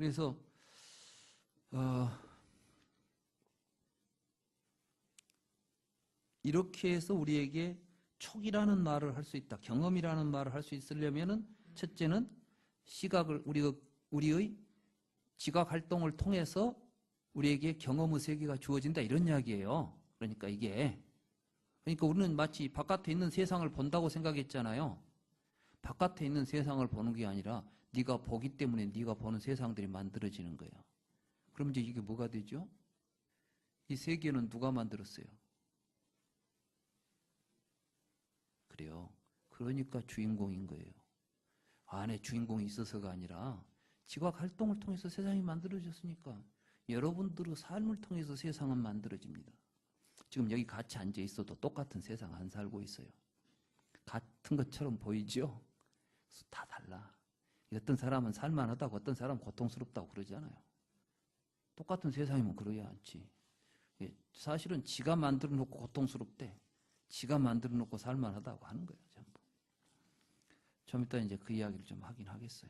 그래서 이렇게 해서 우리에게 촉이라는 말을 할 수 있다. 경험이라는 말을 할 수 있으려면은 첫째는 시각을 우리의 지각 활동을 통해서 우리에게 경험의 세계가 주어진다 이런 이야기예요. 그러니까 우리는 마치 바깥에 있는 세상을 본다고 생각했잖아요. 바깥에 있는 세상을 보는 게 아니라 네가 보기 때문에 네가 보는 세상들이 만들어지는 거예요. 그럼 이제 이게 뭐가 되죠? 이 세계는 누가 만들었어요? 그래요. 그러니까 주인공인 거예요. 안에 주인공이 있어서가 아니라 지각 활동을 통해서 세상이 만들어졌으니까 여러분들의 삶을 통해서 세상은 만들어집니다. 지금 여기 같이 앉아 있어도 똑같은 세상 안 살고 있어요. 같은 것처럼 보이죠? 다 달라. 어떤 사람은 살만하다고 어떤 사람은 고통스럽다고 그러잖아요. 똑같은 세상이면 그러야 않지. 사실은 지가 만들어 놓고 고통스럽대. 지가 만들어 놓고 살만하다고 하는 거예요. 전부. 좀 이따 이제 그 이야기를 좀 하긴 하겠어요.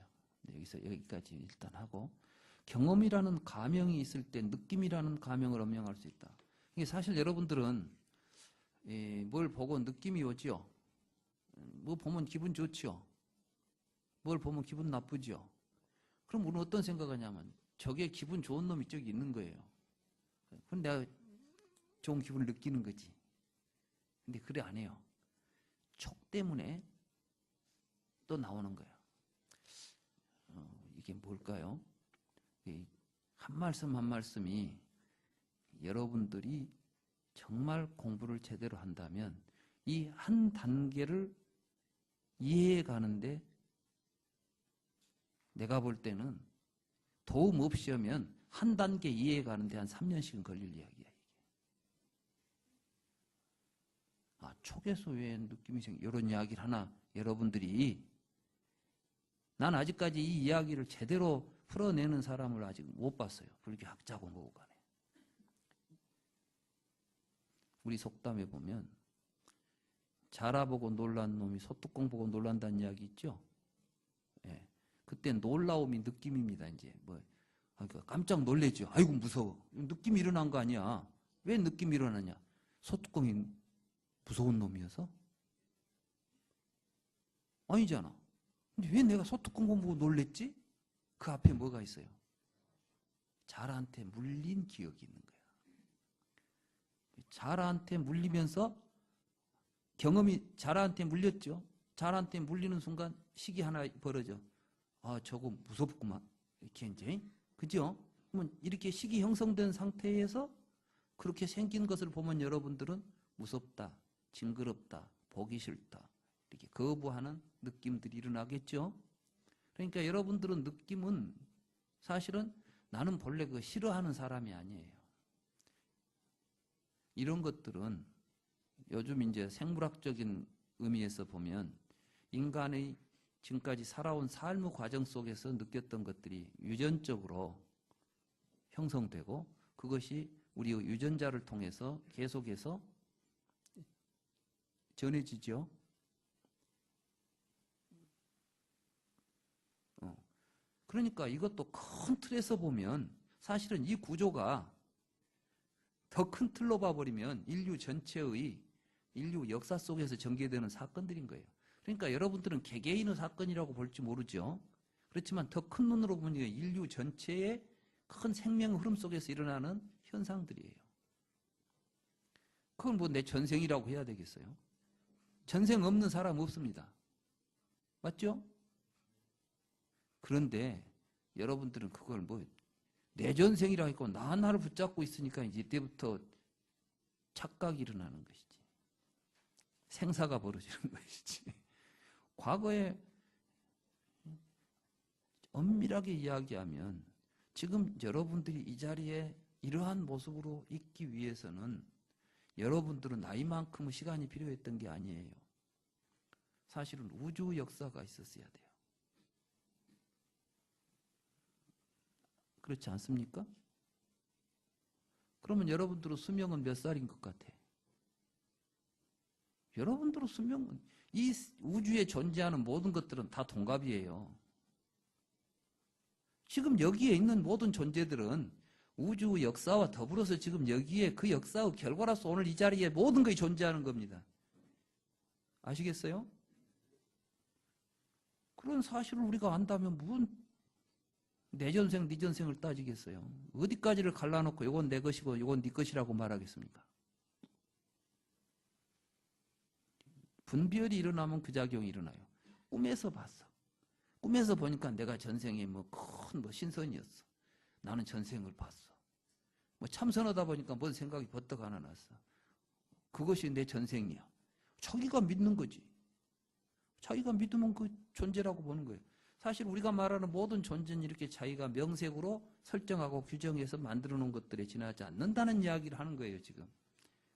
여기서 여기까지 일단 하고, 경험이라는 가명이 있을 때 느낌이라는 가명을 엄명할 수 있다. 이게 사실 여러분들은 뭘 보고 느낌이 오죠. 뭐 보면 기분 좋죠. 뭘 보면 기분 나쁘죠. 그럼 우리는 어떤 생각하냐면 저게 기분 좋은 놈이 저기 있는 거예요. 그럼 내가 좋은 기분을 느끼는 거지. 근데 그래 안 해요. 촉 때문에 또 나오는 거예요. 이게 뭘까요? 한 말씀 한 말씀이 여러분들이 정말 공부를 제대로 한다면 이 한 단계를 이해해 가는데 내가 볼 때는 도움 없이 하면 한 단계 이해해 가는데 한 3년씩은 걸릴 이야기야. 촉에서 왜 느낌이 이런 이야기를 하나 여러분들이 난 아직까지 이 이야기를 제대로 풀어내는 사람을 아직 못 봤어요. 불교학자고 뭐고 간에. 우리 속담에 보면 자라보고 놀란 놈이 소뚜껑 보고 놀란다는 이야기 있죠? 예. 그때 놀라움이 느낌입니다. 이제 깜짝 놀래죠. 아이고 무서워. 느낌이 일어난 거 아니야. 왜 느낌이 일어나냐? 소뚜껑이 무서운 놈이어서? 아니잖아. 근데 왜 내가 소뚜껑 보고 놀랬지? 그 앞에 뭐가 있어요? 자라한테 물린 기억이 있는 거야. 자라한테 물리면서 경험이 자라한테 물렸죠. 자라한테 물리는 순간 식이 하나 벌어져. 저거 무섭구만. 이렇게 이제 그죠? 그러면 이렇게 식이 형성된 상태에서 그렇게 생긴 것을 보면 여러분들은 무섭다, 징그럽다, 보기 싫다 이렇게 거부하는 느낌들이 일어나겠죠. 그러니까 여러분들은 느낌은 사실은 나는 본래 그 싫어하는 사람이 아니에요. 이런 것들은 요즘 이제 생물학적인 의미에서 보면 인간의 지금까지 살아온 삶의 과정 속에서 느꼈던 것들이 유전적으로 형성되고 그것이 우리의 유전자를 통해서 계속해서 전해지죠. 그러니까 이것도 큰 틀에서 보면 사실은 이 구조가 더 큰 틀로 봐버리면 인류 전체의 인류 역사 속에서 전개되는 사건들인 거예요. 그러니까 여러분들은 개개인의 사건이라고 볼지 모르죠. 그렇지만 더 큰 눈으로 보면 인류 전체의 큰 생명 흐름 속에서 일어나는 현상들이에요. 그건 뭐 내 전생이라고 해야 되겠어요? 전생 없는 사람 없습니다. 맞죠? 그런데 여러분들은 그걸 내 전생이라고 했고 나를 붙잡고 있으니까 이제 이때부터 착각이 일어나는 것이지. 생사가 벌어지는 것이지. 과거에 엄밀하게 이야기하면 지금 여러분들이 이 자리에 이러한 모습으로 있기 위해서는 여러분들은 나이만큼의 시간이 필요했던 게 아니에요. 사실은 우주 역사가 있었어야 돼요. 그렇지 않습니까? 그러면 여러분들의 수명은 몇 살인 것 같아? 여러분들의 수명은 이 우주에 존재하는 모든 것들은 다 동갑이에요. 지금 여기에 있는 모든 존재들은 우주 역사와 더불어서 지금 여기에 그 역사의 결과로서 오늘 이 자리에 모든 것이 존재하는 겁니다. 아시겠어요? 그런 사실을 우리가 안다면 무슨 내 전생, 네 전생을 따지겠어요? 어디까지를 갈라놓고 이건 내 것이고 이건 네 것이라고 말하겠습니까? 분별이 일어나면 그 작용이 일어나요. 꿈에서 봤어. 꿈에서 보니까 내가 전생에 큰 신선이었어. 나는 전생을 봤어. 참선하다 보니까 뭔 생각이 버떡 하나 났어. 그것이 내 전생이야. 자기가 믿는 거지. 자기가 믿으면 그 존재라고 보는 거예요. 사실 우리가 말하는 모든 존재는 이렇게 자기가 명색으로 설정하고 규정해서 만들어 놓은 것들에 지나지 않는다는 이야기를 하는 거예요, 지금.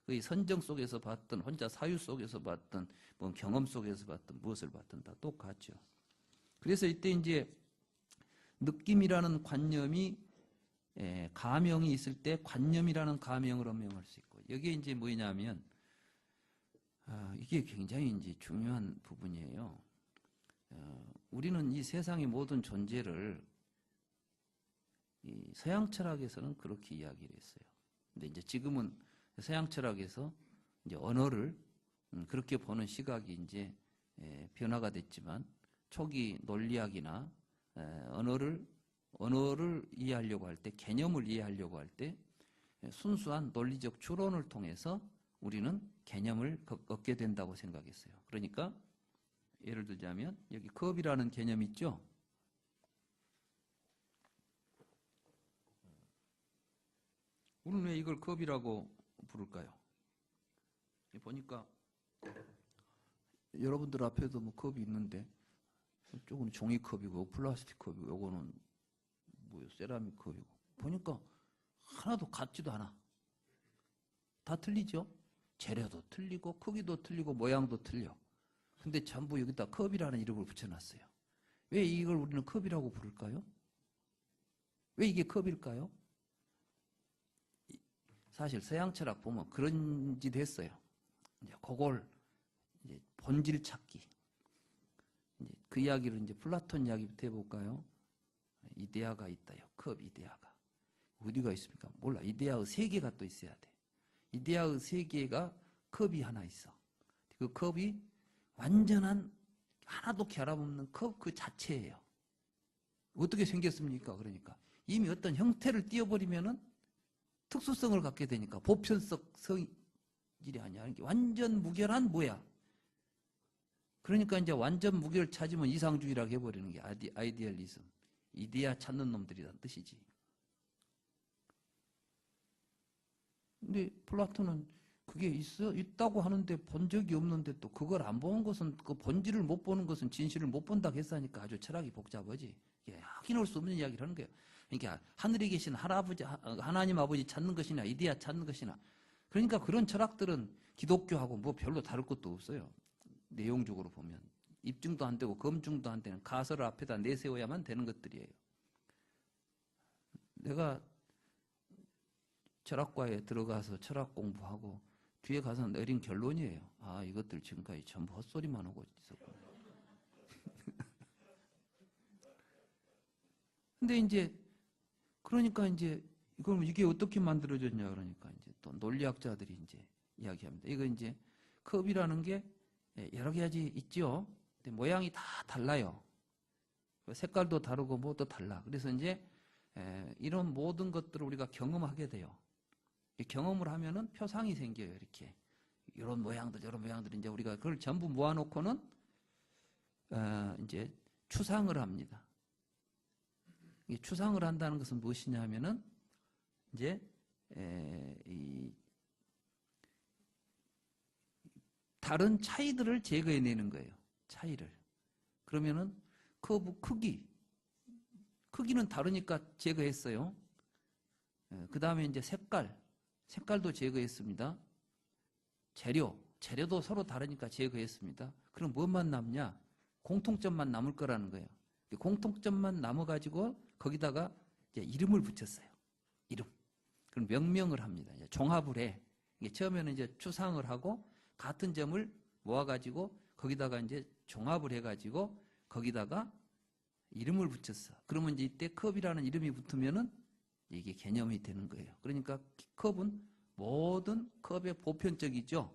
그 선정 속에서 봤든, 혼자 사유 속에서 봤든, 경험 속에서 봤든, 무엇을 봤든 다 똑같죠. 그래서 이때 이제 느낌이라는 관념이 가명이 있을 때 관념이라는 가명을 엄명할 수 있고, 여기에 이제 뭐냐면 이게 굉장히 이제 중요한 부분이에요. 우리는 이 세상의 모든 존재를 이 서양 철학에서는 그렇게 이야기를 했어요. 근데 이제 지금은 서양 철학에서 이제 언어를 그렇게 보는 시각이 이제 변화가 됐지만, 초기 논리학이나 언어를 이해하려고 할 때, 개념을 이해하려고 할 때 순수한 논리적 추론을 통해서 우리는 개념을 얻게 된다고 생각했어요. 그러니까 예를 들자면 여기 컵이라는 개념 있죠? 우리는 왜 이걸 컵이라고 부를까요? 보니까 여러분들 앞에도 컵이 있는데, 이쪽은 종이컵이고 플라스틱 컵이고 요거는 세라믹 컵이고, 보니까 하나도 같지도 않아. 다 틀리죠? 재료도 틀리고 크기도 틀리고 모양도 틀려. 근데 전부 여기다 컵이라는 이름을 붙여놨어요. 왜 이걸 우리는 컵이라고 부를까요? 왜 이게 컵일까요? 사실 서양 철학 보면 그런 짓 했어요. 이제 그걸 이제 본질 찾기. 이제 그 이야기를 이제 플라톤 이야기부터 해볼까요? 이데아가 있다요. 컵 이데아가. 어디가 있습니까? 몰라. 이데아의 세계가 또 있어야 돼. 이데아의 세계가 컵이 하나 있어. 그 컵이 완전한 하나도 결함 없는 컵 그 자체예요. 어떻게 생겼습니까? 그러니까 이미 어떤 형태를 띄워버리면은 특수성을 갖게 되니까 보편성 성질이 아니야. 완전 무결한 뭐야? 그러니까 이제 완전 무결을 찾으면 이상주의라고 해버리는 게 아이디얼리즘. 이데아 찾는 놈들이란 뜻이지. 근데 플라톤은 그게 있다고 하는데 본 적이 없는데 또 그걸 안 보는 것은, 그 본질을 못 보는 것은 진실을 못 본다고 했으니까 아주 철학이 복잡하지. 확인할 수 없는 이야기를 하는 거예요. 그러니까 하늘에 계신 하나님 아버지 찾는 것이나 이데아 찾는 것이나, 그러니까 그런 철학들은 기독교하고 별로 다를 것도 없어요. 내용적으로 보면 입증도 안 되고 검증도 안 되는 가설을 앞에다 내세워야만 되는 것들이에요. 내가 철학과에 들어가서 철학 공부하고 뒤에 가서 내린 결론이에요. 아, 이것들 지금까지 전부 헛소리만 하고 있었구나. 근데 이제 그러니까 이제 그럼 이게 어떻게 만들어졌냐, 그러니까 이제 또 논리학자들이 이제 이야기합니다. 이거 이제 컵이라는 게 여러 가지 있죠. 근데 모양이 다 달라요. 색깔도 다르고 뭐도 달라. 그래서 이제 이런 모든 것들을 우리가 경험하게 돼요. 경험을 하면은 표상이 생겨요. 이렇게 이런 모양들, 이런 모양들, 이제 우리가 그걸 전부 모아놓고는 이제 추상을 합니다. 이 추상을 한다는 것은 무엇이냐 하면은 이제 이 다른 차이들을 제거해내는 거예요. 차이를. 그러면은 커브 크기는 다르니까 제거했어요. 그 다음에 이제 색깔도 제거했습니다. 재료도 서로 다르니까 제거했습니다. 그럼 뭐만 남냐? 공통점만 남을 거라는 거예요. 공통점만 남아가지고 거기다가 이제 이름을 붙였어요. 이름. 그럼 명명을 합니다. 이제 종합을 해. 이게 처음에는 이제 추상을 하고 같은 점을 모아가지고 거기다가 이제 종합을 해가지고 거기다가 이름을 붙였어. 그러면 이제 이때 컵이라는 이름이 붙으면은 이게 개념이 되는 거예요. 그러니까 컵은 모든 컵의 보편적이죠.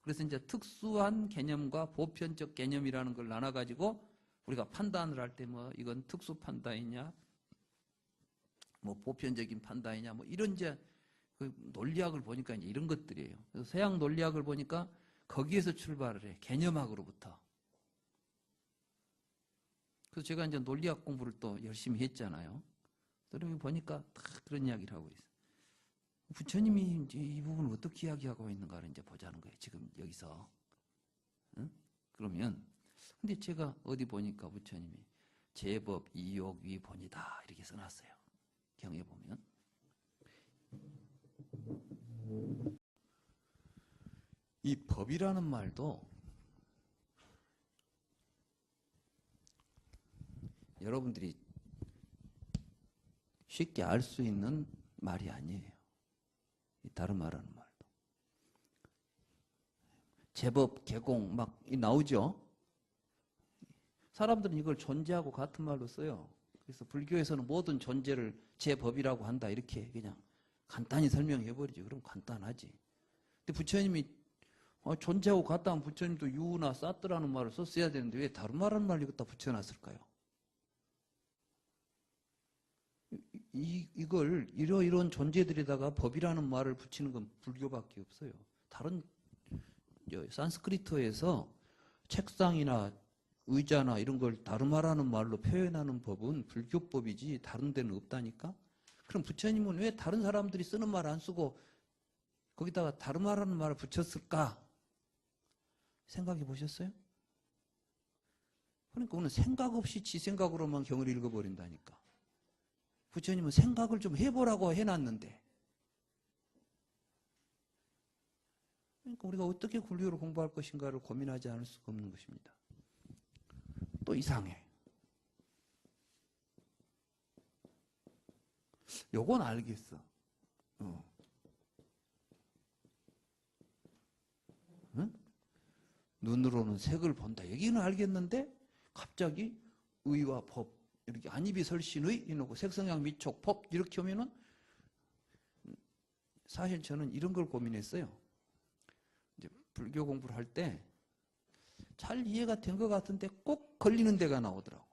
그래서 이제 특수한 개념과 보편적 개념이라는 걸 나눠가지고 우리가 판단을 할 때 뭐 이건 특수 판단이냐, 뭐 보편적인 판단이냐, 뭐 이런 이제 그 논리학을 보니까 이제 이런 것들이에요. 그래서 서양 논리학을 보니까 거기에서 출발을 해. 개념학으로부터. 그래서 제가 이제 논리학 공부를 또 열심히 했잖아요. 그러면 보니까 다 그런 이야기를 하고 있어요. 부처님이 이제 이 부분을 어떻게 이야기하고 있는가를 이제 보자는 거예요. 지금 여기서. 응? 그러면 근데 제가 어디 보니까 부처님이 제법 이욕 위본이다 이렇게 써놨어요. 경에 보면. 이 법이라는 말도 여러분들이 쉽게 알 수 있는 말이 아니에요. 다른 말하는 말도. 제법, 개공 막 나오죠. 사람들은 이걸 존재하고 같은 말로 써요. 그래서 불교에서는 모든 존재를 제법이라고 한다 이렇게 그냥 간단히 설명해 버리죠. 그럼 간단하지. 근데 부처님이 존재하고 같다면 부처님도 유나 사트라는 말을 썼어야 되는데 왜 다른 말하는 말을 여기다 붙여놨을까요? 이걸 이런 존재들에다가 법이라는 말을 붙이는 건 불교밖에 없어요. 다른 산스크리트어에서 책상이나 의자나 이런 걸 다루마라는 말로 표현하는 법은 불교법이지 다른 데는 없다니까? 그럼 부처님은 왜 다른 사람들이 쓰는 말 안 쓰고 거기다가 다루마라는 말을 붙였을까? 생각해 보셨어요? 그러니까 오늘 생각 없이 지 생각으로만 경을 읽어버린다니까. 부처님은 생각을 좀 해보라고 해놨는데. 그러니까 우리가 어떻게 불교를 공부할 것인가를 고민하지 않을 수가 없는 것입니다. 또 이상해. 요건 알겠어. 응? 눈으로는 색을 본다. 여기는 알겠는데 갑자기 의와 법 이렇게 안입이 설신의 이놓고 색성향 미촉 법 이렇게 오면은 사실 저는 이런 걸 고민했어요. 이제 불교 공부를 할 때 잘 이해가 된 것 같은데 꼭 걸리는 데가 나오더라고.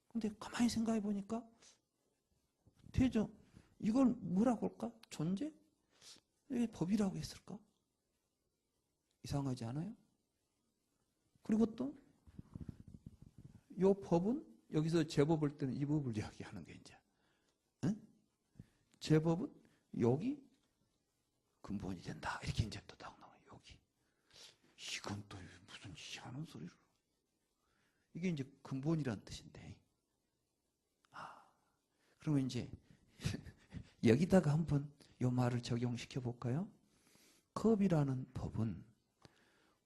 근데 가만히 생각해 보니까 대저 이걸 뭐라고 할까? 존재? 왜 법이라고 했을까? 이상하지 않아요? 그리고 또 이 법은 여기서 제법 볼 때는 이 법을 이야기하는 게 이제 응? 제법은 여기 근본이 된다 이렇게 이제 또 딱 나와요. 여기 이건 또 무슨 희한한 소리를 이게 이제 근본이란 뜻인데 그러면 이제 여기다가 한번 이 말을 적용시켜 볼까요? 컵이라는 법은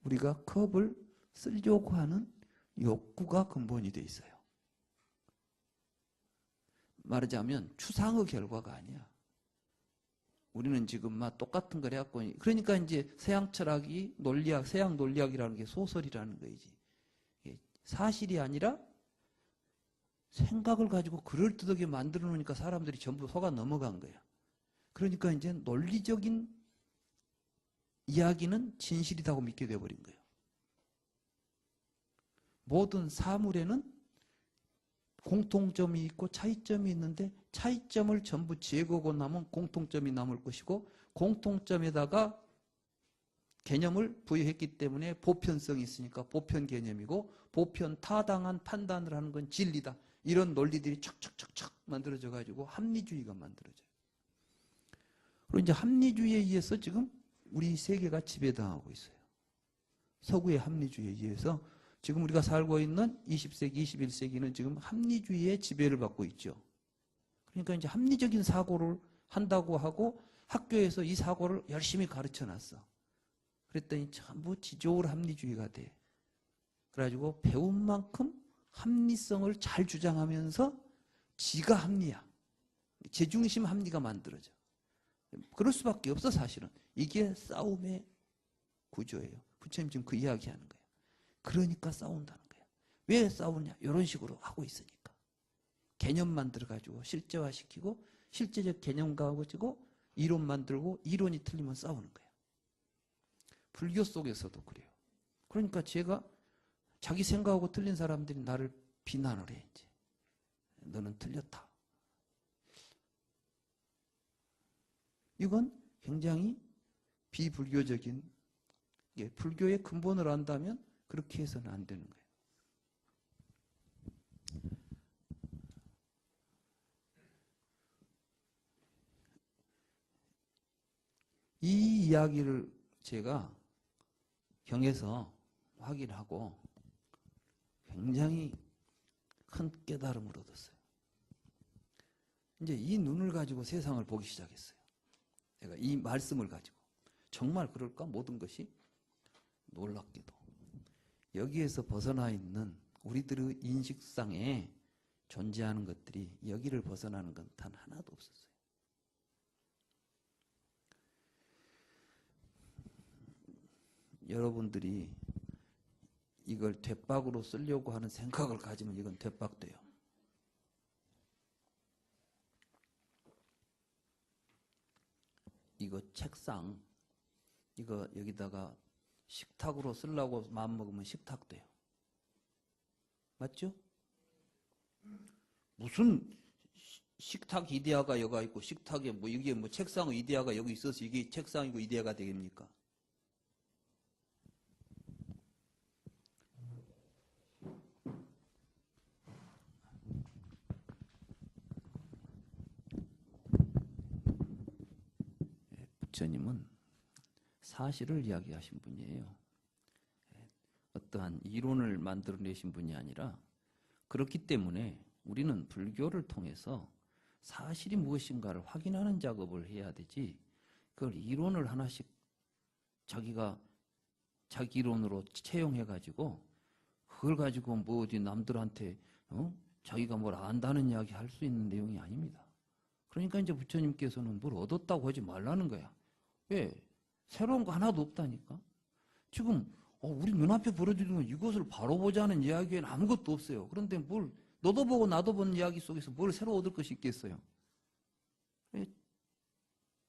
우리가 컵을 쓰려고 하는 욕구가 근본이 돼 있어요. 말하자면 추상의 결과가 아니야. 우리는 지금 막 똑같은 걸 해갖고 그러니까 이제 서양 철학이 논리학, 서양 논리학이라는 게 소설이라는 거이지. 사실이 아니라 생각을 가지고 그럴듯하게 만들어 놓으니까 사람들이 전부 속아 넘어간 거야. 그러니까 이제 논리적인 이야기는 진실이라고 믿게 되어버린 거예요. 모든 사물에는 공통점이 있고 차이점이 있는데 차이점을 전부 제거하고 나면 공통점이 남을 것이고 공통점에다가 개념을 부여했기 때문에 보편성이 있으니까 보편 개념이고 보편 타당한 판단을 하는 건 진리다. 이런 논리들이 척척척척 만들어져 가지고 합리주의가 만들어져요. 그리고 이제 합리주의에 의해서 지금 우리 세계가 지배당하고 있어요. 서구의 합리주의에 의해서 지금 우리가 살고 있는 20세기, 21세기는 지금 합리주의의 지배를 받고 있죠. 그러니까 이제 합리적인 사고를 한다고 하고 학교에서 이 사고를 열심히 가르쳐 놨어. 그랬더니 전부 지조울 합리주의가 돼. 그래가지고 배운 만큼 합리성을 잘 주장하면서 지가 합리야. 제중심 합리가 만들어져. 그럴 수밖에 없어 사실은. 이게 싸움의 구조예요. 부처님 지금 그 이야기하는 거예요. 그러니까 싸운다는 거예요. 왜 싸우냐? 이런 식으로 하고 있으니까. 개념 만들어가지고 실제화시키고 실제적 개념 가지고 이론 만들고 이론이 틀리면 싸우는 거예요. 불교 속에서도 그래요. 그러니까 제가 자기 생각하고 틀린 사람들이 나를 비난을 해. 이제. 너는 틀렸다. 이건 굉장히 비불교적인, 불교의 근본을 안다면 그렇게 해서는 안 되는 거예요. 이 이야기를 제가 경에서 확인하고 굉장히 큰 깨달음을 얻었어요. 이제 이 눈을 가지고 세상을 보기 시작했어요. 내가 이 말씀을 가지고. 정말 그럴까? 모든 것이? 놀랍게도. 여기에서 벗어나 있는 우리들의 인식상에 존재하는 것들이 여기를 벗어나는 건 단 하나도 없었어요. 여러분들이 이걸 대박으로 쓰려고 하는 생각을 가지면 이건 대박돼요. 이거 책상, 이거 여기다가 식탁으로 쓰려고 마음먹으면 식탁 돼요. 맞죠? 무슨 식탁 이데아가 여가 있고 식탁에 뭐 이게 뭐 책상 이데아가 여기 있어서 이게 책상이고 이데아가 되겠습니까? 부처님은 사실을 이야기하신 분이에요. 어떠한 이론을 만들어내신 분이 아니라 그렇기 때문에 우리는 불교를 통해서 사실이 무엇인가를 확인하는 작업을 해야 되지 그걸 이론을 하나씩 자기가 자기 이론으로 채용해가지고 그걸 가지고 뭐 어디 남들한테 자기가 뭘 안다는 이야기 할 수 있는 내용이 아닙니다. 그러니까 이제 부처님께서는 뭘 얻었다고 하지 말라는 거야. 왜? 새로운 거 하나도 없다니까. 지금 우리 눈앞에 벌어지는 이것을 바로 보자는 이야기에는 아무것도 없어요. 그런데 뭘 너도 보고 나도 본 이야기 속에서 뭘 새로 얻을 것이 있겠어요.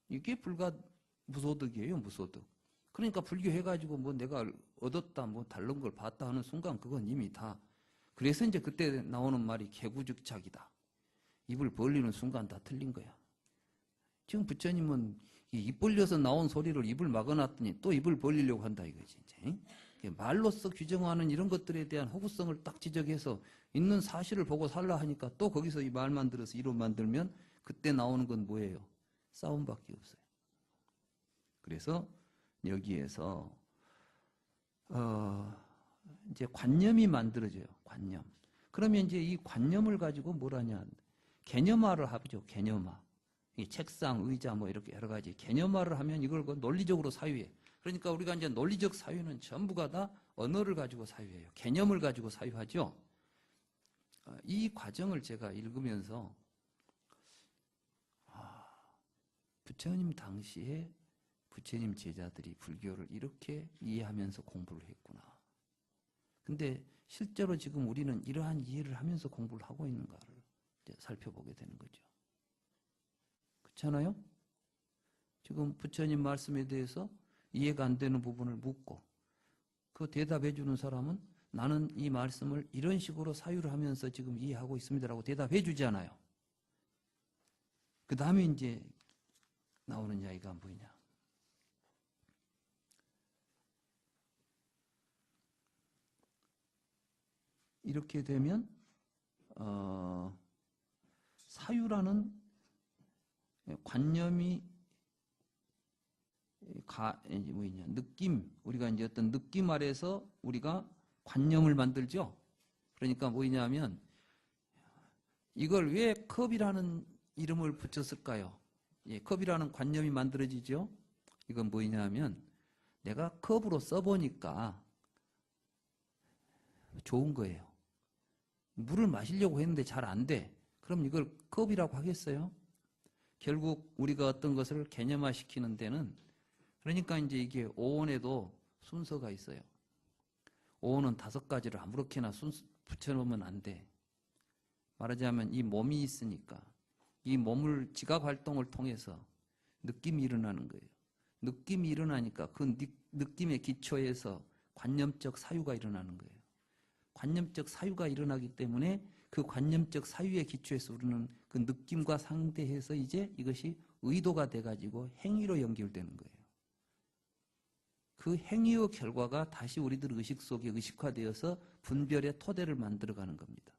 이게 불가 무소득이에요. 무소득. 그러니까 불교해가지고 뭐 내가 얻었다 뭐 다른 걸 봤다 하는 순간 그건 이미 다 그래서 이제 그때 나오는 말이 개구즉착이다. 입을 벌리는 순간 다 틀린 거야. 지금 부처님은 입 벌려서 나온 소리를 입을 막아놨더니 또 입을 벌리려고 한다 이거지. 이제. 말로써 규정하는 이런 것들에 대한 허구성을 딱 지적해서 있는 사실을 보고 살라 하니까 또 거기서 이 말만 들어서 이론 만들면 그때 나오는 건 뭐예요? 싸움밖에 없어요. 그래서 여기에서 이제 관념이 만들어져요. 관념. 그러면 이제 이 관념을 가지고 뭘 하냐? 개념화를 하죠. 개념화. 이 책상, 의자 뭐 이렇게 여러 가지 개념화를 하면 이걸 논리적으로 사유해. 그러니까 우리가 이제 논리적 사유는 전부가 다 언어를 가지고 사유해요. 개념을 가지고 사유하죠. 이 과정을 제가 읽으면서 부처님 당시에 부처님 제자들이 불교를 이렇게 이해하면서 공부를 했구나. 근데 실제로 지금 우리는 이러한 이해를 하면서 공부를 하고 있는가를 이제 살펴보게 되는 거죠. 그렇잖아요? 지금 부처님 말씀에 대해서 이해가 안 되는 부분을 묻고 그 대답해 주는 사람은 나는 이 말씀을 이런 식으로 사유를 하면서 지금 이해하고 있습니다라고 대답해 주잖아요. 그 다음에 이제 나오는 이야기가 뭐냐. 이렇게 되면 사유라는 관념이 뭐냐 느낌 우리가 이제 어떤 느낌 아래서 우리가 관념을 만들죠. 그러니까 뭐냐면 이걸 왜 컵이라는 이름을 붙였을까요? 컵이라는 관념이 만들어지죠. 이건 뭐냐면 내가 컵으로 써보니까 좋은 거예요. 물을 마시려고 했는데 잘 안 돼. 그럼 이걸 컵이라고 하겠어요? 결국 우리가 어떤 것을 개념화시키는 데는 그러니까 이제 이게 오온에도 순서가 있어요. 오온은 5가지를 아무렇게나 붙여놓으면 안 돼. 말하자면 이 몸이 있으니까 이 몸을 지각 활동을 통해서 느낌이 일어나는 거예요. 느낌이 일어나니까 그 느낌의 기초에서 관념적 사유가 일어나는 거예요. 관념적 사유가 일어나기 때문에 그 관념적 사유의 기초에서 우리는 그 느낌과 상대해서 이제 이것이 의도가 돼가지고 행위로 연결되는 거예요. 그 행위의 결과가 다시 우리들 의식 속에 의식화되어서 분별의 토대를 만들어가는 겁니다.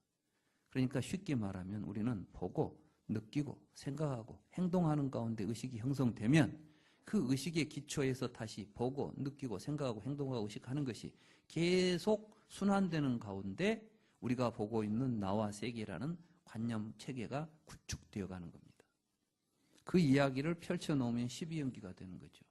그러니까 쉽게 말하면 우리는 보고 느끼고 생각하고 행동하는 가운데 의식이 형성되면 그 의식의 기초에서 다시 보고 느끼고 생각하고 행동하고 의식하는 것이 계속 순환되는 가운데 우리가 보고 있는 나와 세계라는 관념 체계가 구축되어 가는 겁니다. 그 이야기를 펼쳐놓으면 12연기가 되는 거죠.